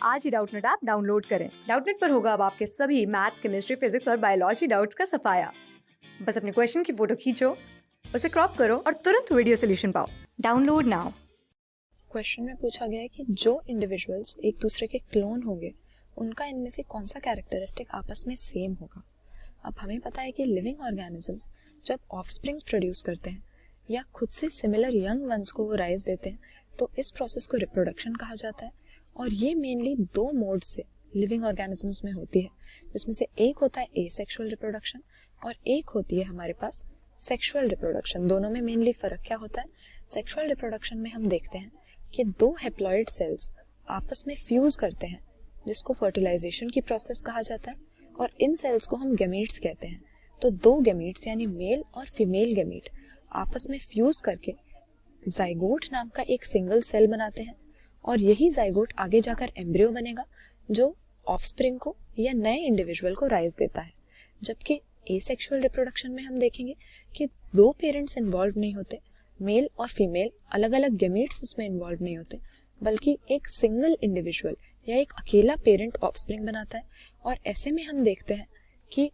आज ही Doubtnut app download करें। Doubtnut पर होगा अब आपके सभी मैथ्स, केमिस्ट्री, फिजिक्स और बायोलॉजी डाउट्स का सफाया। बस अपने क्वेश्चन की फोटो खींचो, उसे क्रॉप करो और तुरंत वीडियो सोल्यूशन पाओ। Download now. क्वेश्चन में पूछा गया है कि जो इंडिविजुअल्स एक दूसरे के क्लोन होंगे उनका इनमें से कौन सा कैरेक्टरिस्टिक आपस में सेम होगा। अब हमें पता है कि लिविंग ऑर्गेनिजम्स जब ऑफस्प्रिंग्स प्रोड्यूस करते हैं या खुद से सिमिलर यंग वंस को वो राइज देते हैं तो इस प्रोसेस को रिप्रोडक्शन कहा जाता है। और ये मेनली दो मोड से लिविंग ऑर्गेनिजम्स में होती है, जिसमें से एक होता है एसेक्सुअल रिप्रोडक्शन और एक होती है हमारे पास सेक्सुअल रिप्रोडक्शन। दोनों में मेनली फर्क क्या होता है? सेक्सुअल रिप्रोडक्शन में हम देखते हैं कि दो हेप्लॉइड सेल्स आपस में फ्यूज करते हैं, जिसको फर्टिलाइजेशन की प्रोसेस कहा जाता है, और इन सेल्स को हम गैमीट्स कहते हैं। तो दो गैमीट्स यानी मेल और फीमेल गैमीट आपस में फ्यूज करके जाइगोट नाम का एक सिंगल सेल बनाते हैं, और यही जाइगोट आगे जाकर एम्ब्रियो बनेगा जो ऑफस्प्रिंग को या नए इंडिविजुअल को राइज देता है। जबकि एसेक्सुअल रिप्रोडक्शन में हम देखेंगे कि दो पेरेंट्स इन्वॉल्व नहीं होते, मेल और फीमेल अलग अलग गैमीट्स इसमें इन्वॉल्व नहीं होते, बल्कि एक सिंगल इंडिविजुअल या एक अकेला पेरेंट ऑफस्प्रिंग बनाता है। और ऐसे में हम देखते हैं कि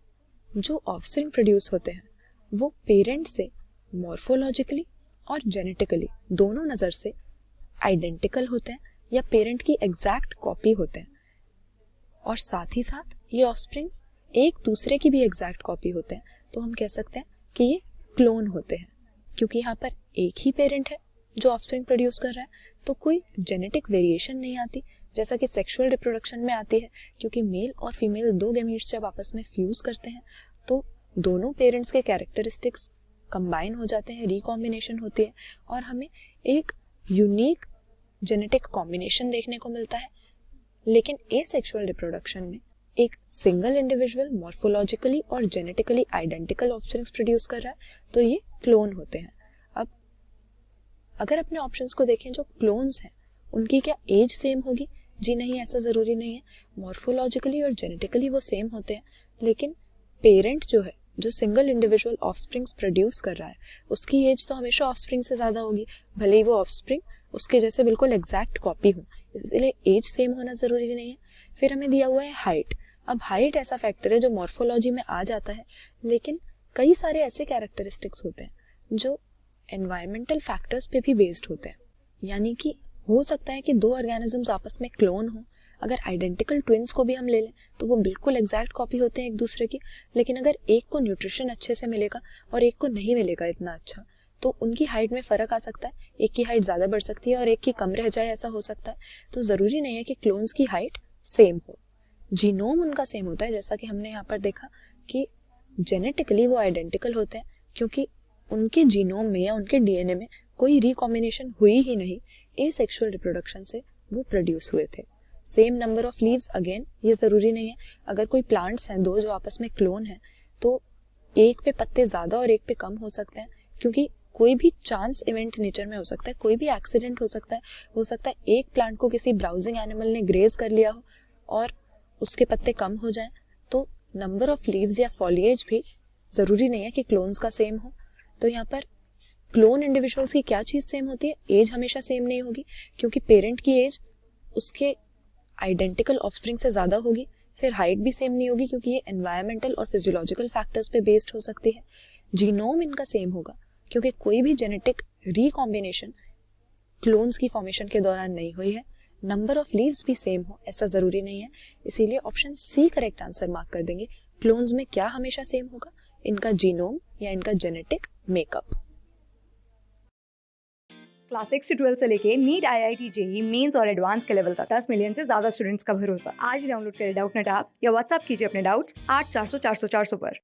जो ऑफस्प्रिंग प्रोड्यूस होते हैं वो पेरेंट से मॉर्फोलॉजिकली और जेनेटिकली दोनों नज़र से आइडेंटिकल होते हैं या पेरेंट की एग्जैक्ट कॉपी होते हैं। और साथ ही साथ ये ऑफस्प्रिंग्स एक दूसरे की भी एग्जैक्ट कॉपी होते हैं, तो हम कह सकते हैं कि ये क्लोन होते हैं। क्योंकि यहाँ पर एक ही पेरेंट है जो ऑफस्प्रिंग प्रोड्यूस कर रहा है, तो कोई जेनेटिक वेरिएशन नहीं आती जैसा कि सेक्सुअल रिप्रोडक्शन में आती है। क्योंकि मेल और फीमेल दो गैमीट्स जब आपस में फ्यूज करते हैं तो दोनों पेरेंट्स के कैरेक्टरिस्टिक्स कंबाइन हो जाते हैं, रिकॉम्बिनेशन होती है और हमें एक यूनिक जेनेटिक कॉम्बिनेशन देखने को मिलता है। लेकिन एसेक्सुअल रिप्रोडक्शन में एक सिंगल इंडिविजुअल मॉर्फोलॉजिकली और जेनेटिकली आइडेंटिकल ऑफस्प्रिंग्स प्रोड्यूस कर रहा है, तो ये क्लोन होते हैं। अब अगर अपने ऑप्शंस को देखें, जो क्लोन्स हैं उनकी क्या एज सेम होगी? जी नहीं, ऐसा जरूरी नहीं है। मॉर्फोलॉजिकली और जेनेटिकली वो सेम होते हैं, लेकिन पेरेंट जो है, जो सिंगल इंडिविजुअल ऑफस्प्रिंग्स प्रोड्यूस कर रहा है, उसकी एज तो हमेशा ऑफस्प्रिंग से ज्यादा होगी, भले ही वो ऑफस्प्रिंग उसके जैसे बिल्कुल एग्जैक्ट कॉपी हो। इसलिए एज सेम होना जरूरी नहीं है। फिर हमें दिया हुआ है हाइट। अब हाइट ऐसा फैक्टर है जो मॉर्फोलॉजी में आ जाता है, लेकिन कई सारे ऐसे कैरेक्टरिस्टिक्स होते हैं जो एनवायरमेंटल फैक्टर्स पे भी बेस्ड होते हैं। यानी कि हो सकता है कि दो ऑर्गेनिजम्स आपस में क्लोन हो। अगर आइडेंटिकल ट्विंस को भी हम ले लें तो वो बिल्कुल एग्जैक्ट कॉपी होते हैं एक दूसरे की, लेकिन अगर एक को न्यूट्रिशन अच्छे से मिलेगा और एक को नहीं मिलेगा इतना अच्छा, तो उनकी हाइट में फर्क आ सकता है। एक की हाइट ज्यादा बढ़ सकती है और एक की कम रह जाए, ऐसा हो सकता है। तो जरूरी नहीं है कि क्लोन्स की हाइट सेम हो। जीनोम उनका सेम होता है, जैसा कि हमने यहाँ पर देखा कि जेनेटिकली वो आइडेंटिकल होते हैं, क्योंकि उनके जीनोम में या उनके डीएनए में कोई रिकॉम्बिनेशन हुई ही नहीं, एसेक्सुअल रिप्रोडक्शन से वो प्रोड्यूस हुए थे। Same number of leaves, again ये जरूरी नहीं है। अगर कोई प्लांट्स हैं दो जो आपस में क्लोन है, तो एक पे पत्ते ज्यादा और एक पे कम हो सकते हैं, क्योंकि कोई भी चांस इवेंट नेचर में हो सकता है, कोई भी एक्सीडेंट हो सकता है। हो सकता है एक प्लांट को किसी ब्राउजिंग एनिमल ने ग्रेज कर लिया हो और उसके पत्ते कम हो जाएं, तो नंबर ऑफ लीव्स या फॉलिएज भी जरूरी नहीं है कि क्लोन्स का सेम हो। तो यहाँ पर क्लोन इंडिविजुअल्स की क्या चीज सेम होती है? एज हमेशा सेम नहीं होगी, क्योंकि पेरेंट की एज उसके आइडेंटिकल ऑफस्प्रिंग से ज्यादा होगी। फिर हाइट भी सेम नहीं होगी, क्योंकि ये एनवायरमेंटल और फिजियोलॉजिकल फैक्टर्स पे बेस्ड हो सकती है। जीनोम इनका सेम होगा, क्योंकि कोई भी जेनेटिक रिकॉम्बिनेशन क्लोन्स की फॉर्मेशन के दौरान नहीं हुई है। नंबर ऑफ लीव्स भी सेम हो, ऐसा जरूरी नहीं है। इसीलिए option C correct answer mark कर देंगे। क्लोन्स में क्या हमेशा सेम होगा? इनका जीनोम या इनका जेनेटिक मेकअप। क्लास 6 से 12 से लेके नीट, IIT, जेई मेंस और एडवांस के लेवल तक 10 मिलियन से ज्यादा स्टूडेंट्स का भरोसा। आज ही डाउनलोड करें डाउटनेट ऐप या व्हाट्सएप कीजिए अपने डाउट्स 8400 400 400 पर।